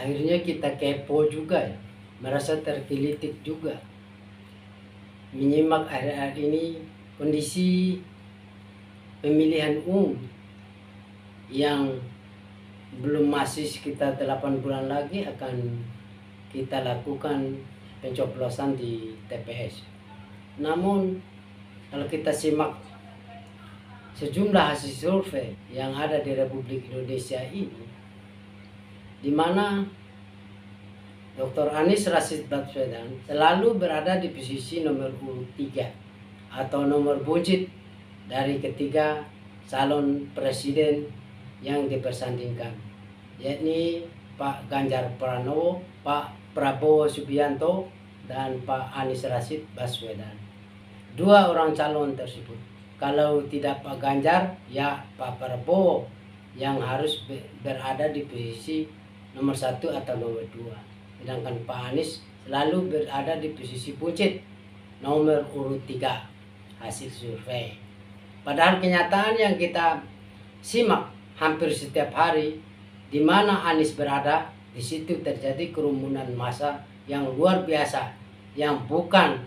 akhirnya kita kepo juga ya, merasa tergelitik juga menyimak akhir-akhir ini kondisi pemilihan umum yang belum masih sekitar 8 bulan lagi akan kita lakukan pencoblosan di TPS. Namun kalau kita simak sejumlah hasil survei yang ada di Republik Indonesia ini, di mana Dr. Anies Rashid Baswedan selalu berada di posisi nomor urut 3 atau nomor buncit dari ketiga calon presiden yang dipersandingkan, yakni Pak Ganjar Pranowo, Pak Prabowo Subianto, dan Pak Anies Rashid Baswedan. Dua orang calon tersebut, kalau tidak Pak Ganjar, ya Pak Prabowo yang harus berada di posisi nomor 1 atau nomor 2. Sedangkan Pak Anies selalu berada di posisi buncit nomor urut 3 hasil survei. Padahal kenyataan yang kita simak hampir setiap hari, di mana Anies berada, di situ terjadi kerumunan massa yang luar biasa, yang bukan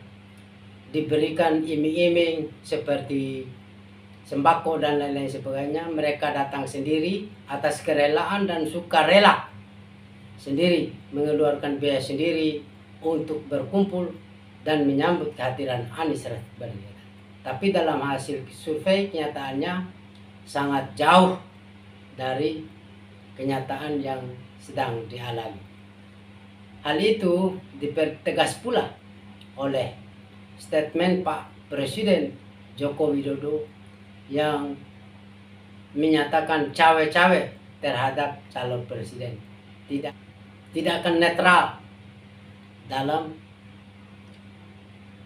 diberikan iming-iming seperti sembako dan lain-lain sebagainya. Mereka datang sendiri atas kerelaan dan sukarela sendiri, mengeluarkan biaya sendiri untuk berkumpul dan menyambut kehadiran Anies Rashid Baswedan. Tapi dalam hasil survei kenyataannya sangat jauh dari kenyataan yang sedang dialami. Hal itu dipertegas pula oleh statement Pak Presiden Joko Widodo yang menyatakan cawe-cawe terhadap calon presiden, tidak akan netral dalam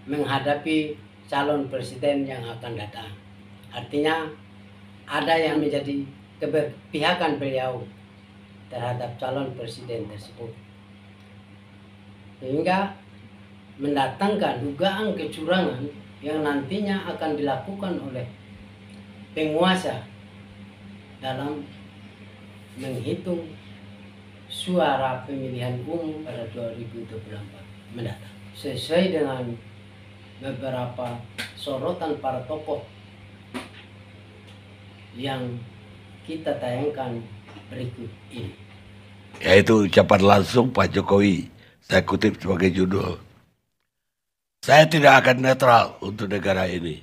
menghadapi calon presiden yang akan datang. Artinya ada yang menjadi keberpihakan beliau terhadap calon presiden tersebut, sehingga mendatangkan dugaan kecurangan yang nantinya akan dilakukan oleh penguasa dalam menghitung suara pemilihan umum pada 2024 mendatang. Sesuai dengan beberapa sorotan para tokoh yang kita tayangkan berikut ini. Yaitu ucapan langsung Pak Jokowi. Saya kutip sebagai judul. Saya tidak akan netral untuk negara ini.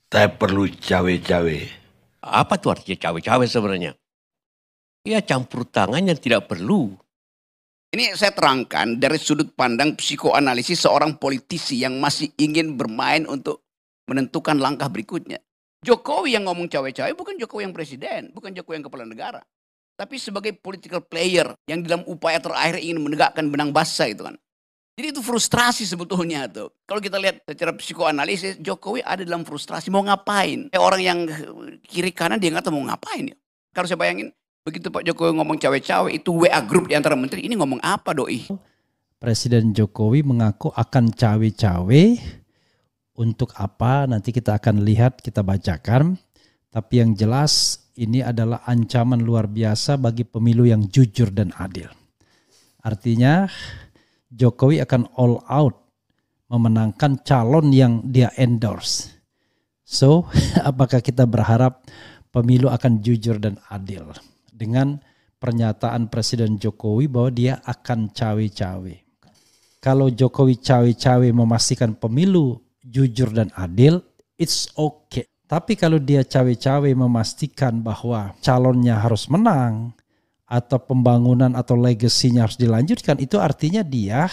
Saya perlu cawe-cawe. Apa tuh artinya cawe-cawe sebenarnya? Ya campur tangan yang tidak perlu. Ini saya terangkan dari sudut pandang psikoanalisis seorang politisi yang masih ingin bermain untuk menentukan langkah berikutnya. Jokowi yang ngomong cawe-cawe bukan Jokowi yang presiden, bukan Jokowi yang kepala negara. Tapi sebagai political player yang dalam upaya terakhir ingin menegakkan benang basah itu kan. Jadi itu frustrasi sebetulnya tuh. Kalau kita lihat secara psikoanalisis, Jokowi ada dalam frustrasi mau ngapain. Orang yang kiri kanan dia nggak tahu mau ngapain ya. Kalau saya bayangin, begitu Pak Jokowi ngomong cawe-cawe, itu WA grup di antara menteri, ini ngomong apa doi? Presiden Jokowi mengaku akan cawe-cawe. Untuk apa nanti kita akan lihat, kita bacakan. Tapi yang jelas ini adalah ancaman luar biasa bagi pemilu yang jujur dan adil. Artinya Jokowi akan all out memenangkan calon yang dia endorse. So, apakah kita berharap pemilu akan jujur dan adil? Dengan pernyataan Presiden Jokowi bahwa dia akan cawe-cawe. Kalau Jokowi cawe-cawe memastikan pemilu jujur dan adil, it's okay. Tapi kalau dia cawe-cawe memastikan bahwa calonnya harus menang, atau pembangunan atau legasinya harus dilanjutkan, itu artinya dia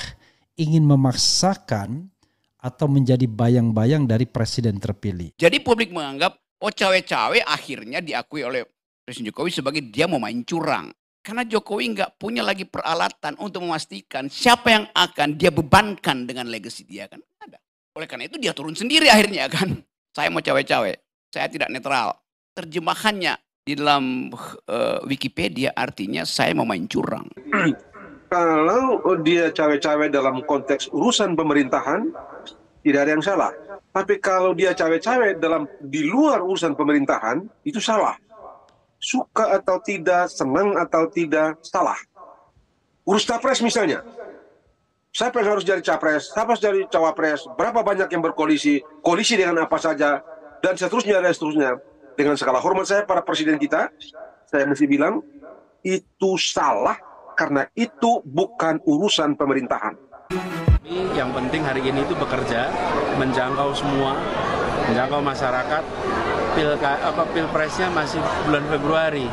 ingin memaksakan atau menjadi bayang-bayang dari presiden terpilih. Jadi publik menganggap, oh cawe-cawe akhirnya diakui oleh Presiden Jokowi sebagai dia mau main curang. Karena Jokowi nggak punya lagi peralatan untuk memastikan siapa yang akan dia bebankan dengan legasi dia kan ada. Oleh karena itu dia turun sendiri akhirnya kan. Saya mau cawe-cawe, saya tidak netral. Terjemahannya di dalam Wikipedia artinya saya mau main curang. Kalau dia cawe-cawe dalam konteks urusan pemerintahan, tidak ada yang salah. Tapi kalau dia cawe-cawe di luar urusan pemerintahan, itu salah. Suka atau tidak, senang atau tidak, salah. Urus capres misalnya. Siapa yang harus jadi capres, siapa harus jadi cawapres, berapa banyak yang berkoalisi, koalisi dengan apa saja, dan seterusnya, dan seterusnya. Dengan segala hormat saya para presiden kita, saya mesti bilang, itu salah karena itu bukan urusan pemerintahan. Yang penting hari ini itu bekerja, menjangkau semua, menjangkau masyarakat. Pilpresnya masih bulan Februari.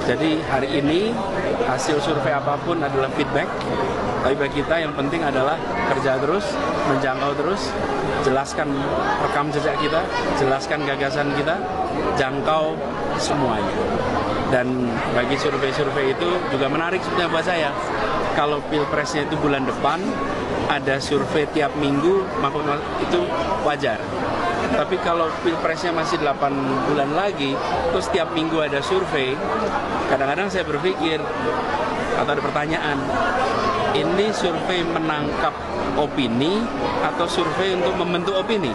Jadi hari ini hasil survei apapun adalah feedback. Tapi bagi kita yang penting adalah kerja terus, menjangkau terus, jelaskan rekam jejak kita, jelaskan gagasan kita, jangkau semuanya. Dan bagi survei-survei itu juga menarik sebenarnya buat saya. Kalau pilpresnya itu bulan depan, ada survei tiap minggu, maka itu wajar. Tapi kalau pilpresnya masih 8 bulan lagi, terus tiap minggu ada survei, kadang-kadang saya berpikir, atau ada pertanyaan, ini survei menangkap opini atau survei untuk membentuk opini?